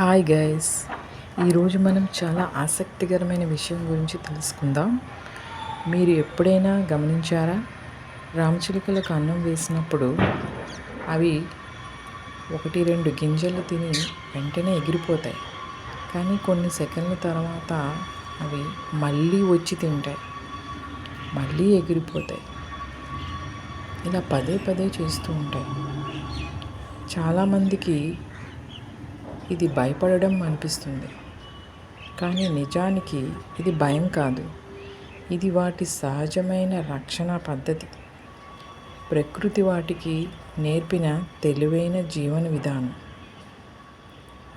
Hi guys, ఈరోజు మనం చాలా ఆసక్తికరమైన విషయం గురించి తెలుసుకుందాం. మీరు ఎప్పుడైనా గమనించారా? రామచిలుకలకు అన్నం వేసినప్పుడు అవి 1-2 గింజలు తిని వెంటనే ఎగిరిపోతాయి. కానీ కొన్ని సెకండ్ల తర్వాత అవి మళ్ళీ వచ్చి తింటాయి, మళ్ళీ ఎగిరిపోతాయి. ఇలా పదే పదే చేస్తూ ఉంటాయి. చాలామందికి ఇది భయపడడం అనిపిస్తుంది, కానీ నిజానికి ఇది భయం కాదు. ఇది వాటి సహజమైన రక్షణ పద్ధతి. ప్రకృతి వాటికి నేర్పిన తెలివైన జీవన విధానం.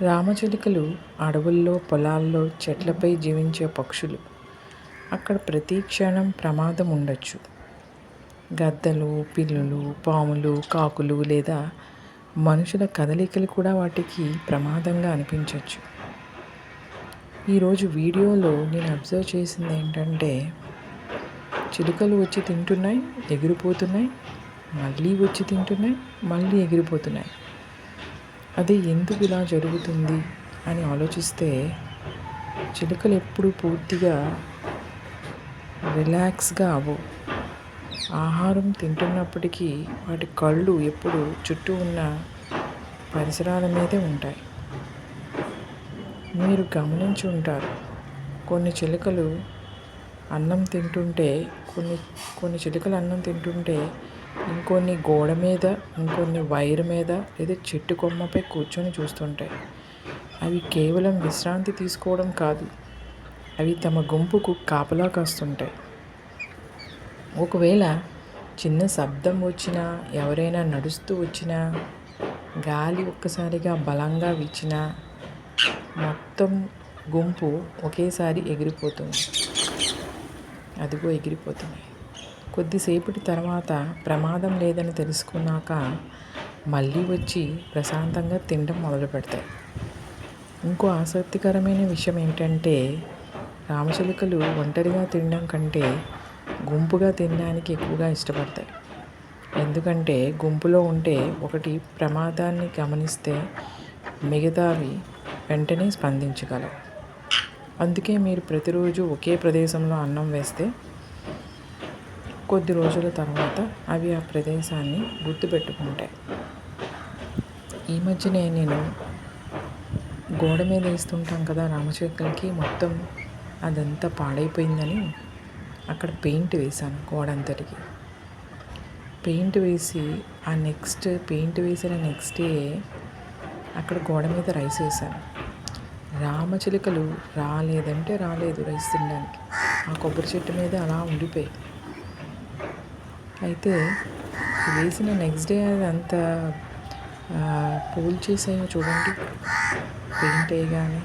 రామచిలుకలు అడవుల్లో, పొలాల్లో, చెట్లపై జీవించే పక్షులు. అక్కడ ప్రతి క్షణం ప్రమాదం ఉండొచ్చు. గద్దలు, పిల్లులు, పాములు, కాకులు లేదా మనుషుల కదలికలు కూడా వాటికి ప్రమాదంగా అనిపించవచ్చు. ఈరోజు వీడియోలో నేను అబ్జర్వ్ చేసింది ఏంటంటే, చిలుకలు వచ్చి తింటున్నాయి, ఎగిరిపోతున్నాయి, మళ్ళీ వచ్చి తింటున్నాయి, మళ్ళీ ఎగిరిపోతున్నాయి. అది ఎందుకు ఇలా జరుగుతుంది అని ఆలోచిస్తే, చిలుకలు ఎప్పుడు పూర్తిగా రిలాక్స్గా అవ్వవు. ఆహారం తింటున్నప్పటికీ వాటి కళ్ళు ఎప్పుడు చుట్టూ ఉన్న పరిసరాల మీదే ఉంటాయి. మీరు గమనించి ఉంటారు, కొన్ని చిలుకలు అన్నం తింటుంటే కొన్ని చిలుకలు అన్నం తింటుంటే ఇంకొన్ని గోడ మీద, ఇంకొన్ని వైర్ మీద లేదా చెట్టు కొమ్మపై కూర్చొని చూస్తుంటాయి. అవి కేవలం విశ్రాంతి తీసుకోవడం కాదు, అవి తమ గుంపుకు కాపలా కాస్తుంటాయి. ఒకవేళ చిన్న శబ్దం వచ్చినా, ఎవరైనా నడుస్తూ వచ్చినా, గాలి ఒక్కసారిగా బలంగా వీచినా మొత్తం గుంపు ఒకేసారి ఎగిరిపోతుంది. అదిగో ఎగిరిపోతున్నాయి. కొద్దిసేపటి తర్వాత ప్రమాదం లేదని తెలుసుకున్నాక మళ్ళీ వచ్చి ప్రశాంతంగా తినడం మొదలు పెడతాయి. ఇంకో ఆసక్తికరమైన విషయం ఏంటంటే, రామచిలుకలు ఒంటరిగా తినడం కంటే గుంపుగా తినడానికి ఎక్కువగా ఇష్టపడతాయి. ఎందుకంటే గుంపులో ఉంటే ఒకటి ప్రమాదాన్ని గమనిస్తే మిగతావి వెంటనే స్పందించగలవు. అందుకే మీరు ప్రతిరోజు ఒకే ప్రదేశంలో అన్నం వేస్తే కొద్ది రోజుల తర్వాత అవి ఆ ప్రదేశాన్ని గుర్తుపెట్టుకుంటాయి. ఈ మధ్యనే నేను గోడ మీద వేస్తుంటాం కదా రామచిలుకలకి, మొత్తం అదంతా పాడైపోయిందని అక్కడ పెయింట్ వేశాను గోడంతటికి. పెయింట్ వేసిన నెక్స్ట్ డే అక్కడ గోడ మీద రైస్ వేసాను. రామచిలుకలు రాలేదంటే రాలేదు రైస్ తినడానికి. ఆ కొబ్బరి చెట్టు మీద అలా ఉండిపోయి, అయితే వేసిన నెక్స్ట్ డే అది అంత పూలు చేసాయో చూడండి పెయింట్ వేయగానే.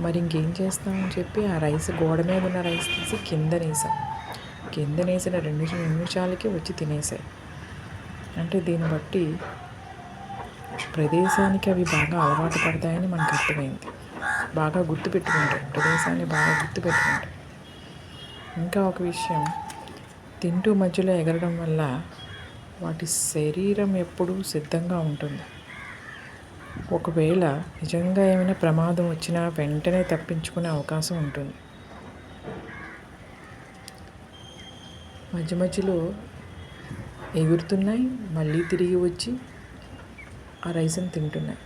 మరి ఇంకేం చేస్తామని చెప్పి ఆ రైస్, గోడ మీద ఉన్న రైస్ తీసి కిందనేసాం. కిందనేసిన 2 నిమిషాలకి వచ్చి తినేసాయి. అంటే దీన్ని బట్టి ప్రదేశానికి అవి బాగా అలవాటు పడతాయని మనకు అర్థమైంది. బాగా గుర్తుపెట్టుకుంటాయి, ప్రదేశాన్ని బాగా గుర్తుపెట్టుకుంటాయి. ఇంకా ఒక విషయం, తింటూ మధ్యలో ఎగరడం వల్ల వాటి శరీరం ఎప్పుడూ సిద్ధంగా ఉంటుంది. ఒకవేళ నిజంగా ఏమైనా ప్రమాదం వచ్చినా వెంటనే తప్పించుకునే అవకాశం ఉంటుంది. మధ్యలో ఎగురుతున్నాయి, మళ్ళీ తిరిగి వచ్చి ఆ రైస్ని తింటున్నాయి.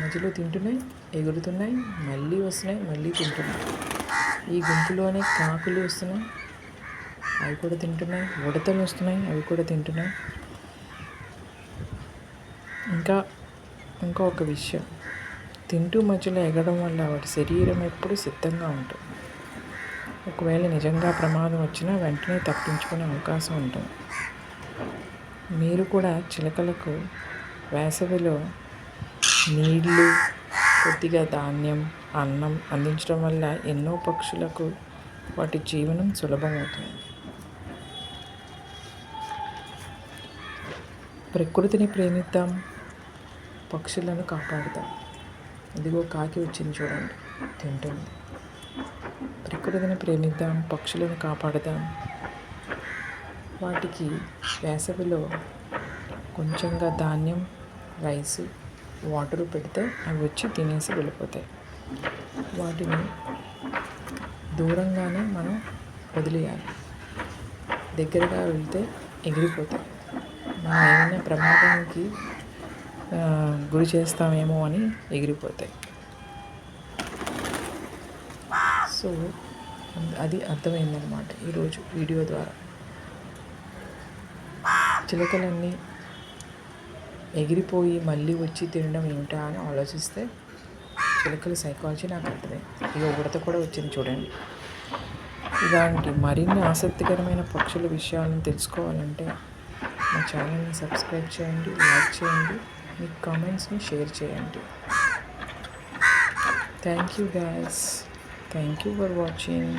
మధ్యలో తింటున్నాయి, ఎగురుతున్నాయి, మళ్ళీ వస్తున్నాయి, మళ్ళీ తింటున్నాయి. ఈ గుంపులోనే కాకులు వస్తున్నాయి, అవి కూడా తింటున్నాయి. ఉడతలు వస్తున్నాయి, అవి కూడా తింటున్నాయి. ఇంకా ఒక విషయం, తింటూ మధ్యలో ఎగరడం వల్ల వాటి శరీరం ఎప్పుడు సిద్ధంగా ఉంటుంది. ఒకవేళ నిజంగా ప్రమాదం వచ్చినా వెంటనే తప్పించుకునే అవకాశం ఉంటుంది. మీరు కూడా చిలుకలకు వేసవిలో నీళ్ళు, కొద్దిగా ధాన్యం, అన్నం అందించడం వల్ల ఎన్నో పక్షులకు వాటి జీవనం సులభమవుతుంది. ప్రకృతిని ప్రేమిద్దాం, పక్షులను కాపాడుదాం. ఇదిగో కాకి వచ్చింది చూడండి, తింటుంది. ప్రకృతిని ప్రేమిద్దాం, పక్షులను కాపాడుదాం. వాటికి వేసవిలో కొంచెంగా ధాన్యం, రైస్ వాటరు పెడితే అవి వచ్చి తినేసి వెళ్ళిపోతాయి. వాటిని దూరంగానే మనం వదిలేయాలి. దగ్గరగా వెళ్తే ఎగిరిపోతాయి. మనం ఏమైనా ప్రమాదానికి గురి చేస్తామేమో అని ఎగిరిపోతాయి. సో అది అర్థమైందనమాట ఈరోజు వీడియో ద్వారా. చిలకలన్నీ ఎగిరిపోయి మళ్ళీ వచ్చి తినడం ఏమిటా అని ఆలోచిస్తే చిలకల సైకాలజీ నాకు అర్థమైంది. ఇక ఉడత కూడా వచ్చింది చూడండి. ఇలాంటి మరిన్ని ఆసక్తికరమైన పక్షుల విషయాలను తెలుసుకోవాలంటే మా ఛానల్ని సబ్స్క్రైబ్ చేయండి, లైక్ చేయండి, మీ కామెంట్స్ని షేర్ చేయండి. Thank you guys. Thank you for watching.